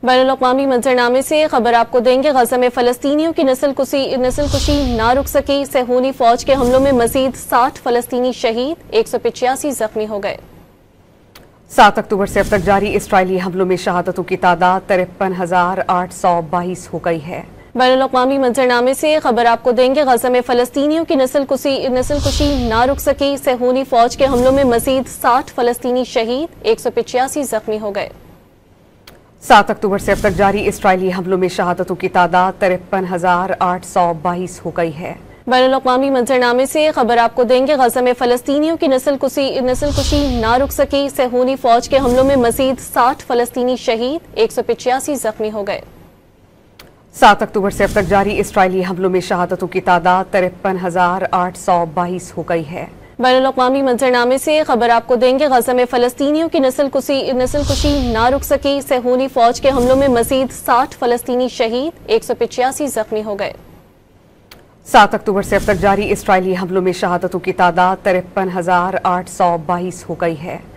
बैनुल-अक़वामी मंजरनामे से खबर आपको देंगे। गजा में फलस्तीनियों की नस्ल कुशी ना रुक सकी। सेहूनी फौज के हमलों में मजीद 60 फलस्तीनी शहीद, 185 जख्मी हो गए। 7 अक्टूबर से अब तक जारी इसराइली हमलों में शहादतों की तादाद 53,822 हो गई है। बैनुल-अक़वामी मंजरनामे से खबर आपको देंगे। गजा में फलस्तीनियों की नस्ल कुशी ना रुक सकी। सेहूनी फौज के हमलों में मजीद 60 फलस्तीनी शहीद, 185 जख्मी हो गए। 7 अक्टूबर से अब तक जारी इसराइली हमलों में शहादतों की तादाद 53,822 हो गई है। बैनुल-अक़वामी मंजरनामे से खबर आपको देंगे। गजा में फलस्तीनियों की नस्ल कुशी ना रुक सकी। सेहूनी फौज के हमलों में मजीद 60 फलस्तीनी शहीद, 185 जख्मी हो गए। 7 अक्टूबर से अब तक जारी इसराइली हमलों में शहादतों की तादाद 53,822 हो गई है। बैनुल-अक़वामी मंजरनामे से खबर आपको देंगे। गजा में फलस्तीनियों की नस्ल कुशी ना रुक सकी। सेहूनी फौज के हमलों में मजीद 60 फलस्तीनी शहीद, 185 जख्मी हो गए। 7 अक्टूबर से अब तक जारी इसराइली हमलों में शहादतों की तादाद 53,822 हो गई है।